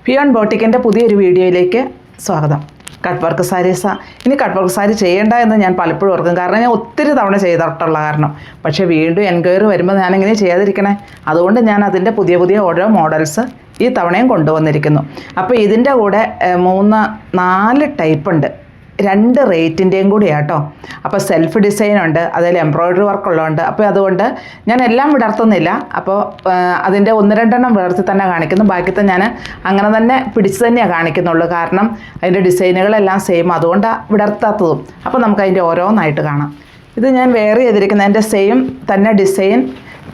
Peon ബോട്ടിക്കിൻ്റെ പുതിയൊരു വീഡിയോയിലേക്ക് സ്വാഗതം. കട്ട് വർക്ക് സാരീസാ. ഇനി കട്ട് വർക്ക് സാരി ചെയ്യേണ്ട എന്ന് ഞാൻ പലപ്പോഴും ഓർക്കും, കാരണം ഞാൻ ഒത്തിരി തവണ ചെയ്തിട്ടുള്ള കാരണം. പക്ഷേ വീണ്ടും എൻക്വയറി വരുമ്പോൾ ഞാനെങ്ങനെ ചെയ്യാതിരിക്കണേ? അതുകൊണ്ട് ഞാൻ അതിൻ്റെ പുതിയ പുതിയ ഓരോ മോഡൽസ് ഈ തവണയും കൊണ്ടുവന്നിരിക്കുന്നു. അപ്പോൾ ഇതിൻ്റെ കൂടെ 4 ടൈപ്പ് ഉണ്ട്, 2 റേറ്റിൻ്റെയും കൂടിയാട്ടോ. അപ്പോൾ സെൽഫ് ഡിസൈൻ ഉണ്ട്, അതിൽ എംബ്രോയ്ഡറി വർക്ക് ഉള്ളതുണ്ട്. അപ്പോൾ അതുകൊണ്ട് ഞാൻ എല്ലാം വിടർത്തുന്നില്ല. അപ്പോൾ അതിൻ്റെ 1-2 വിടർത്തി തന്നെ കാണിക്കുന്നു, ബാക്കിത്തെ ഞാൻ അങ്ങനെ തന്നെ പിടിച്ച് തന്നെയാണ് കാണിക്കുന്നുള്ളൂ. കാരണം അതിൻ്റെ ഡിസൈനുകളെല്ലാം സെയിം, അതുകൊണ്ടാണ് വിടർത്താത്തതും. അപ്പോൾ നമുക്കതിൻ്റെ ഓരോന്നായിട്ട് കാണാം. ഇത് ഞാൻ വെയർ ചെയ്തിരിക്കുന്നത് എൻ്റെ സെയിം തന്നെ ഡിസൈൻ,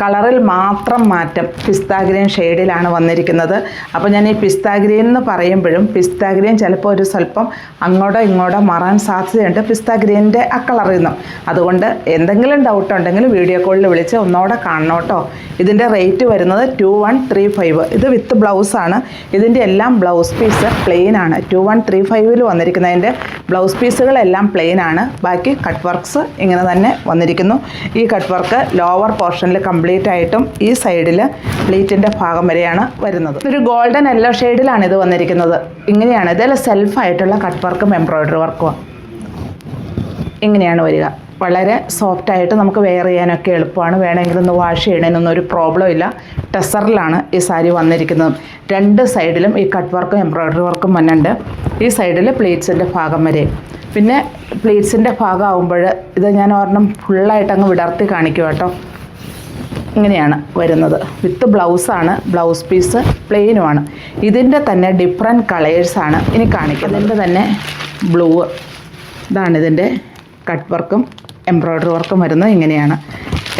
കളറിൽ മാത്രം മാറ്റം. പിസ്ത ഗ്രീൻ ഷെയ്ഡിലാണ് വന്നിരിക്കുന്നത്. അപ്പോൾ ഞാൻ ഈ പിസ്ത ഗ്രീൻ എന്ന് പറയുമ്പോഴും പിസ്ത ഗ്രീൻ ചിലപ്പോൾ ഒരു സ്വല്പം അങ്ങോട്ടോ ഇങ്ങോട്ടോ മാറാൻ സാധ്യതയുണ്ട് പിസ്ത ഗ്രീനിൻ്റെ ആ കളറിൽ നിന്നും. അതുകൊണ്ട് എന്തെങ്കിലും ഡൗട്ട് ഉണ്ടെങ്കിൽ വീഡിയോ കോളിൽ വിളിച്ച് ഒന്നോടെ കാണണം കേട്ടോ. ഇതിൻ്റെ റേറ്റ് വരുന്നത് 2135. ഇത് വിത്ത് ബ്ലൗസാണ്. ഇതിൻ്റെ എല്ലാം ബ്ലൗസ് പീസ് പ്ലെയിൻ ആണ്. 2135 വന്നിരിക്കുന്നതിൻ്റെ ബ്ലൗസ് പീസുകളെല്ലാം പ്ലെയിൻ ആണ്. ബാക്കി കട്ട് വർക്ക്സ് ഇങ്ങനെ തന്നെ വന്നിരിക്കുന്നു. ഈ കട്ട് വർക്ക് ലോവർ പോർഷനിൽ കംപ്ലീറ്റ് ആയിട്ടും ഈ സൈഡിൽ പ്ലീറ്റിൻ്റെ ഭാഗം വരെയാണ് വരുന്നത്. ഒരു ഗോൾഡൻ യെല്ലോ ഷെയ്ഡിലാണ് ഇത് വന്നിരിക്കുന്നത്. ഇങ്ങനെയാണ് ഇതിൽ സെൽഫായിട്ടുള്ള കട്ട് വർക്കും എംബ്രോയ്ഡറി വർക്കും ഇങ്ങനെയാണ് വരിക. വളരെ സോഫ്റ്റായിട്ട് നമുക്ക് വെയർ ചെയ്യാനൊക്കെ എളുപ്പമാണ്. വേണമെങ്കിലൊന്ന് വാഷ് ചെയ്യണതിനൊന്നും ഒരു പ്രോബ്ലം ഇല്ല. ടെസറിലാണ് ഈ സാരി വന്നിരിക്കുന്നത്. 2 സൈഡിലും ഈ കട്ട് വർക്കും എംബ്രോയ്ഡറി വർക്കും വന്നുണ്ട്. ഈ സൈഡിൽ പ്ലീറ്റ്സിൻ്റെ ഭാഗം വരെ. പിന്നെ പ്ലീറ്റ്സിൻ്റെ ഭാഗം ആകുമ്പോൾ ഇത് ഞാൻ ഒരെണ്ണം ഫുള്ളായിട്ട് അങ്ങ് വിടർത്തി കാണിക്കും കേട്ടോ. ഇങ്ങനെയാണ് വരുന്നത്. വിത്ത് ബ്ലൗസാണ്, ബ്ലൗസ് പീസ് പ്ലെയിനുമാണ്. ഇതിൻ്റെ തന്നെ ഡിഫറെൻറ്റ് കളേഴ്സാണ് ഇനി കാണിക്കുന്നത്. ഇതിൻ്റെ തന്നെ ബ്ലൂ, ഇതാണ് ഇതിൻ്റെ കട്ട് വർക്കും എംബ്രോയ്ഡറി വർക്കും വരുന്നത്. ഇങ്ങനെയാണ്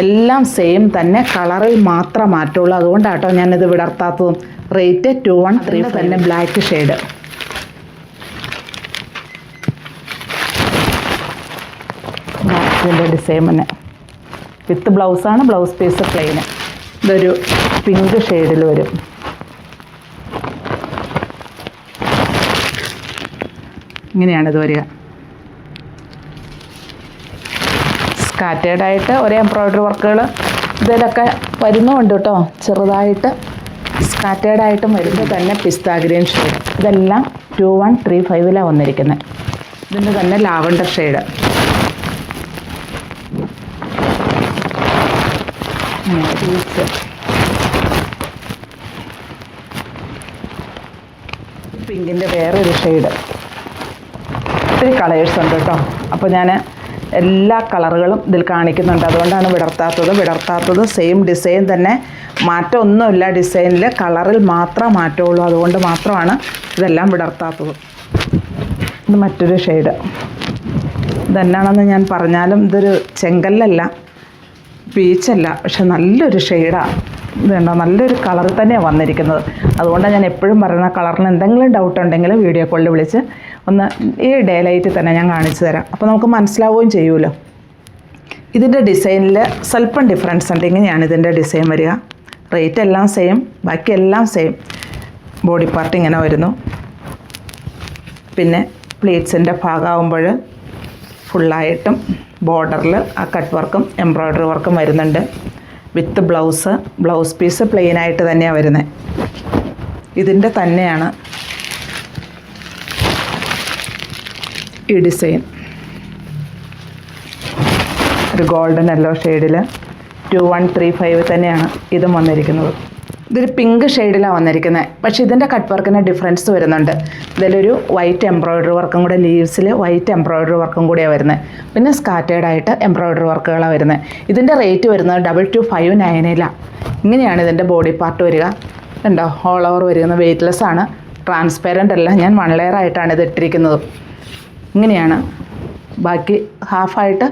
എല്ലാം സെയിം തന്നെ, കളറിൽ മാത്രം മാറ്റമുള്ളൂ. അതുകൊണ്ടാട്ടോ ഞാനിത് വിടർത്താത്തതും. റേറ്റ് 2135. തന്നെ ബ്ലാക്ക് ഷെയ്ഡ്. ഇതിൻ്റെ ഡിസൈൻ തന്നെ വിത്ത് ബ്ലൗസാണ്, ബ്ലൗസ് പീസ് പ്ലെയിന്. ഇതൊരു പിങ്ക് ഷെയ്ഡിൽ വരും. ഇങ്ങനെയാണിത് വരിക. സ്കാറ്റേഡായിട്ട് ഒരേ എംബ്രോയ്ഡറി വർക്കുകൾ ഇതിലൊക്കെ വരുന്നുമുണ്ട് കേട്ടോ. ചെറുതായിട്ട് സ്കാറ്റേഡായിട്ടും വരുമ്പോൾ തന്നെ പിസ്ത ഗ്രീൻ ഷെയ്ഡ്. ഇതെല്ലാം 2135 വന്നിരിക്കുന്നത്. ഇതിൻ്റെ തന്നെ ലാവണ്ടർ ഷെയ്ഡ്. പിങ്കിൻ്റെ വേറൊരു ഷെയ്ഡ്. ഒത്തിരി കളേഴ്സ് ഉണ്ട് കേട്ടോ. അപ്പോൾ ഞാൻ എല്ലാ കളറുകളും ഇതിൽ കാണിക്കുന്നുണ്ട്. അതുകൊണ്ടാണ് വിടർത്താത്തത് സെയിം ഡിസൈൻ തന്നെ, മാറ്റമൊന്നുമില്ല ഡിസൈനിൽ, കളറിൽ മാത്രം മാറ്റമുള്ളൂ. അതുകൊണ്ട് മാത്രമാണ് ഇതെല്ലാം വിടർത്താത്തത്. ഇത് മറ്റൊരു ഷെയ്ഡ്. ഇതെന്നാണെന്ന് ഞാൻ പറഞ്ഞാലും ഇതൊരു ചെങ്കല്ലല്ല, പീച്ചല്ല, പക്ഷെ നല്ലൊരു ഷെയ്ഡാണ്. ഇതുണ്ടോ, നല്ലൊരു കളറിൽ തന്നെയാണ് വന്നിരിക്കുന്നത്. അതുകൊണ്ടാണ് ഞാൻ എപ്പോഴും പറയുന്ന, കളറിന് എന്തെങ്കിലും ഡൗട്ട് ഉണ്ടെങ്കിൽ വീഡിയോ കോളിൽ വിളിച്ച് ഒന്ന് ഈ ഡേ ലൈറ്റിൽ തന്നെ ഞാൻ കാണിച്ചു തരാം. അപ്പോൾ നമുക്ക് മനസ്സിലാവുകയും ചെയ്യുമല്ലോ. ഇതിൻ്റെ ഡിസൈനിൽ സ്വല്പം ഡിഫറൻസ് ഉണ്ട്. ഇങ്ങനെയാണ് ഇതിൻ്റെ ഡിസൈൻ വരിക. റേറ്റ് എല്ലാം സെയിം, ബാക്കിയെല്ലാം സെയിം. ബോഡി പാർട്ട് ഇങ്ങനെ വരുന്നു. പിന്നെ പ്ലീറ്റ്സിൻ്റെ ഭാഗമാകുമ്പോൾ ഫുള്ളായിട്ടും ബോർഡറിൽ ആ കട്ട് വർക്കും എംബ്രോയ്ഡറി വർക്കും വരുന്നുണ്ട്. വിത്ത് ബ്ലൗസ് പീസ് പ്ലെയിനായിട്ട് തന്നെയാണ് വരുന്നത്. ഇതിൻ്റെ തന്നെയാണ് ഈ ഡിസൈൻ. ഒരു ഗോൾഡൻ യെല്ലോ ഷെയ്ഡിൽ 2135 തന്നെയാണ് ഇതും വന്നിരിക്കുന്നത്. ഇതൊരു പിങ്ക് ഷെയ്ഡിലാണ് വന്നിരിക്കുന്നത്. പക്ഷേ ഇതിൻ്റെ കട്ട് വർക്കിന് ഡിഫറൻസ് വരുന്നുണ്ട്. ഇതിലൊരു വൈറ്റ് എംബ്രോയ്ഡറി വർക്കും കൂടെ, ലീവ്സിൽ വൈറ്റ് എംബ്രോയ്ഡറി വർക്കും കൂടെയാണ് വരുന്നത്. പിന്നെ സ്കാറ്റേഡായിട്ട് എംബ്രോയ്ഡറി വർക്കുകളാണ് വരുന്നത്. ഇതിൻ്റെ റേറ്റ് വരുന്നത് 2259. ഇങ്ങനെയാണ് ഇതിൻ്റെ ബോഡി പാർട്ട് വരിക. ഉണ്ടോ, ഓൾ ഓവർ വരുന്നത്. വെയ്റ്റ്ലെസ് ആണ്, ട്രാൻസ്പെറൻ്റ് അല്ല. ഞാൻ 1 ലെയർ ആയിട്ടാണ് ഇത് ഇട്ടിരിക്കുന്നത്. ഇങ്ങനെയാണ്. ബാക്കി ഹാഫായിട്ട്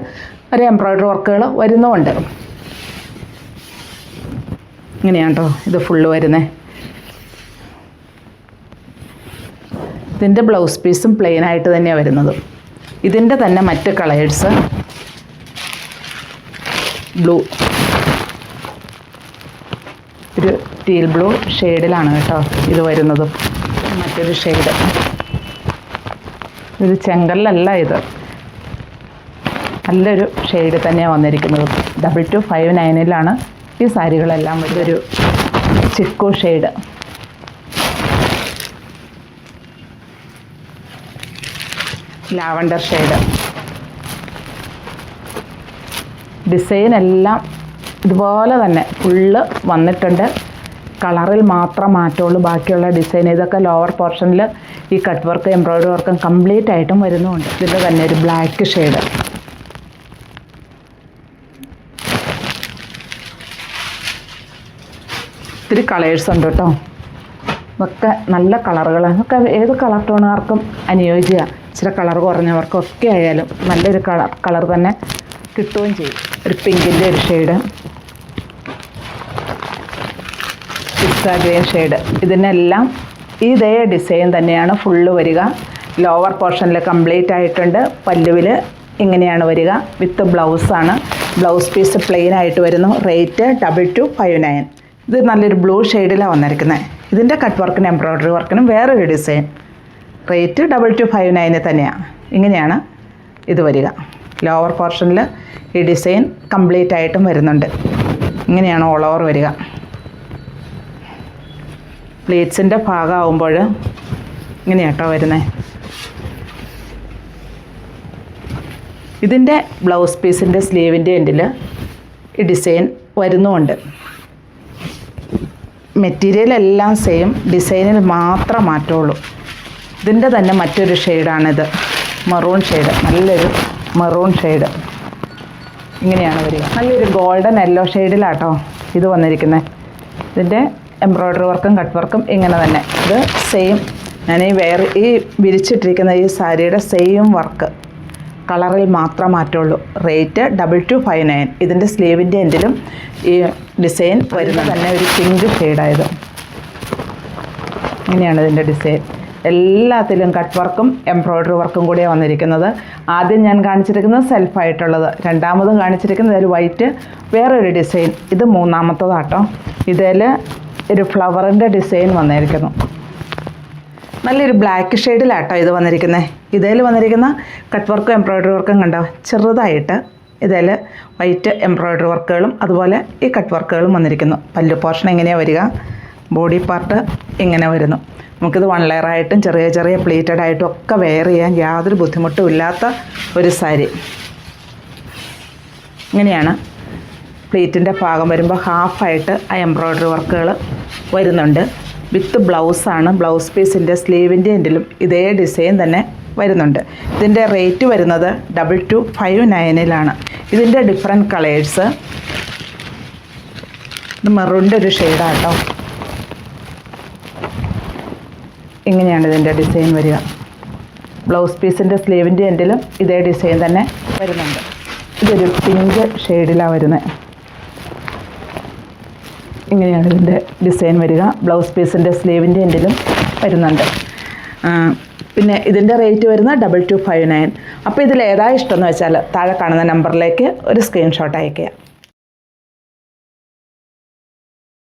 ഒരു എംബ്രോയ്ഡറി വർക്കുകൾ വരുന്നുമുണ്ട്. ഇങ്ങനെയാണ് കേട്ടോ ഇത് ഫുള്ള് വരുന്നത്. ഇതിൻ്റെ ബ്ലൗസ് പീസും പ്ലെയിനായിട്ട് തന്നെയാണ് വരുന്നത്. ഇതിൻ്റെ തന്നെ മറ്റ് കളേഴ്സ് ബ്ലൂ, ഒരു ടീൽ ബ്ലൂ ഷെയ്ഡിലാണ് കേട്ടോ ഇത് വരുന്നത്. മറ്റൊരു ഷെയ്ഡ്, ഇത് ചെങ്കല്ലല്ല, ഇത് നല്ലൊരു ഷെയ്ഡ് തന്നെയാണ് വന്നിരിക്കുന്നത്. 2259 ഈ സാരികളെല്ലാം. ഇതൊരു ചിക്കു ഷെയ്ഡ്. Lavender shade. ഡിസൈൻ എല്ലാം ഇതുപോലെ തന്നെ ഫുള്ള് വന്നിട്ടുണ്ട്. കളറിൽ മാത്രം മാറ്റമുള്ളൂ, ബാക്കിയുള്ള ഡിസൈൻ ഇതൊക്കെ ലോവർ പോർഷനിൽ ഈ കട്ട് വർക്ക് എംബ്രോയ്ഡറി വർക്കും കംപ്ലീറ്റ് ആയിട്ടും വരുന്നുമുണ്ട്. ഇതിൻ്റെ തന്നെ ഒരു ബ്ലാക്ക് ഷെയ്ഡ്. ഒത്തിരി കളേഴ്സ് ഉണ്ട് കേട്ടോ. ഇതൊക്കെ നല്ല കളറുകളാണ്. ഇതൊക്കെ ഏത് കളർ ടോണുകാർക്കും അനുയോജ്യമാണ്. ഇച്ചിരി കളർ കുറഞ്ഞവർക്കും ഒക്കെ ആയാലും നല്ലൊരു കളർ തന്നെ കിട്ടുകയും ചെയ്യും. ഒരു പിങ്കിൻ്റെ ഒരു ഷെയ്ഡ്, പിസ്ത ഗ്രീൻ ഷെയ്ഡ്. ഇതിനെല്ലാം ഇതേ ഡിസൈൻ തന്നെയാണ് ഫുള്ള് വരിക. ലോവർ പോർഷനിൽ കംപ്ലീറ്റ് ആയിട്ടുണ്ട്. പല്ലുവിൽ ഇങ്ങനെയാണ് വരിക. വിത്ത് ബ്ലൗസാണ്. ബ്ലൗസ് പീസ് പ്ലെയിൻ ആയിട്ട് വരുന്നു. റേറ്റ് 2259. ഇത് നല്ലൊരു ബ്ലൂ ഷെയ്ഡിലാണ് വന്നിരിക്കുന്നത്. ഇതിൻ്റെ കട്ട് വർക്കിനും എംബ്രോയ്ഡറി വർക്കിനും വേറൊരു ഡിസൈൻ. റേറ്റ് 2259 തന്നെയാണ്. ഇങ്ങനെയാണ് ഇത് വരിക. ലോവർ പോർഷനിൽ ഈ ഡിസൈൻ കംപ്ലീറ്റ് ആയിട്ടും വരുന്നുണ്ട്. ഇങ്ങനെയാണ് ഓൾ ഓവർ വരിക. പ്ലീറ്റ്സിൻ്റെ ഭാഗമാകുമ്പോൾ ഇങ്ങനെയാട്ടോ വരുന്നത്. ഇതിൻ്റെ ബ്ലൗസ് പീസിൻ്റെ സ്ലീവിൻ്റെ എൻഡിൽ ഈ ഡിസൈൻ വരുന്നുമുണ്ട്. മെറ്റീരിയൽ എല്ലാം സെയിം, ഡിസൈനിൽ മാത്രം മാറ്റമുള്ളൂ. ഇതിൻ്റെ തന്നെ മറ്റൊരു ഷെയ്ഡാണിത്, മെറൂൺ ഷെയ്ഡ്. നല്ലൊരു മെറൂൺ ഷെയ്ഡ്. ഇങ്ങനെയാണ് വരിക. നല്ലൊരു ഗോൾഡൻ യെല്ലോ ഷെയ്ഡിലാട്ടോ ഇത് വന്നിരിക്കുന്നത്. ഇതിൻ്റെ എംബ്രോയ്ഡറി വർക്കും കട്ട് വർക്കും ഇങ്ങനെ തന്നെ. ഇത് സെയിം. ഞാൻ ഈ വിരിച്ചിട്ടിരിക്കുന്ന ഈ സാരിയുടെ സെയിം വർക്ക്, കളറിൽ മാത്രം മാറ്റമുള്ളൂ. റേറ്റ് 2259. ഇതിൻ്റെ സ്ലീവിൻ്റെ എൻഡിലും ഈ ഡിസൈൻ വരുന്നത് തന്നെ ഒരു പിങ്ക് ഷെയ്ഡായത്. ഇങ്ങനെയാണ് ഇതിൻ്റെ ഡിസൈൻ. എല്ലാത്തിലും കട്ട് വർക്കും എംബ്രോയ്ഡറി വർക്കും കൂടിയാണ് വന്നിരിക്കുന്നത്. ആദ്യം ഞാൻ കാണിച്ചിരിക്കുന്നത് സെൽഫായിട്ടുള്ളത്, രണ്ടാമത് കാണിച്ചിരിക്കുന്നത് ഒരു വൈറ്റ് വേറൊരു ഡിസൈൻ. ഇത് മൂന്നാമത്തതാട്ടോ. ഇതിൽ ഒരു ഫ്ലവറിൻ്റെ ഡിസൈൻ വന്നിരിക്കുന്നു. നല്ലൊരു ബ്ലാക്ക് ഷെയ്ഡിലാട്ടോ ഇത് വന്നിരിക്കുന്നത്. ഇതിൽ വന്നിരിക്കുന്ന കട്ട് വർക്കും എംബ്രോയ്ഡറി വർക്കും കണ്ടോ, ചെറുതായിട്ട് ഇതിൽ വൈറ്റ് എംബ്രോയ്ഡറി വർക്കുകളും അതുപോലെ ഈ കട്ട് വർക്കുകളും വന്നിരിക്കുന്നു. പല്ലു പോർഷൻ എങ്ങനെയാണ് വരിക, ബോഡി പാർട്ട് ഇങ്ങനെ വരുന്നു. നമുക്കിത് 1 ലെയറായിട്ടും ചെറിയ ചെറിയ പ്ലീറ്റഡ് ആയിട്ടും ഒക്കെ വെയർ ചെയ്യാൻ യാതൊരു ബുദ്ധിമുട്ടും ഇല്ലാത്ത ഒരു സാരി. ഇങ്ങനെയാണ് പ്ലീറ്റിൻ്റെ ഭാഗം വരുമ്പോൾ ഹാഫായിട്ട് ആ എംബ്രോയ്ഡറി വർക്കുകൾ വരുന്നുണ്ട്. വിത്ത് ബ്ലൗസാണ്. ബ്ലൗസ് പീസിൻ്റെ സ്ലീവിൻ്റെ എൻഡിലും ഇതേ ഡിസൈൻ തന്നെ വരുന്നുണ്ട്. ഇതിൻ്റെ റേറ്റ് വരുന്നത് 2259. ഇതിൻ്റെ ഡിഫറെൻറ്റ് കളേഴ്സ്. ഇത് മെറൂണിൻ്റെ ഒരു ഷെയ്ഡാട്ടോ. ഇങ്ങനെയാണ് ഇതിൻ്റെ ഡിസൈൻ വരിക. ബ്ലൗസ് പീസിൻ്റെ സ്ലീവിൻ്റെ എൻഡിലും ഇതേ ഡിസൈൻ തന്നെ വരുന്നുണ്ട്. ഇതൊരു പിങ്ക് ഷെയ്ഡിലാണ് വരുന്നത്. ഇങ്ങനെയാണ് ഇതിൻ്റെ ഡിസൈൻ വരിക. ബ്ലൗസ് പീസിൻ്റെ സ്ലീവിൻ്റെ എൻഡിലും വരുന്നുണ്ട്. പിന്നെ ഇതിൻ്റെ റേറ്റ് വരുന്നത് 2259. അപ്പോൾ ഇതിൽ ഏതാ ഇഷ്ടമെന്ന് വെച്ചാൽ താഴെ കാണുന്ന നമ്പറിലേക്ക് ഒരു സ്ക്രീൻഷോട്ട് അയയ്ക്കുക.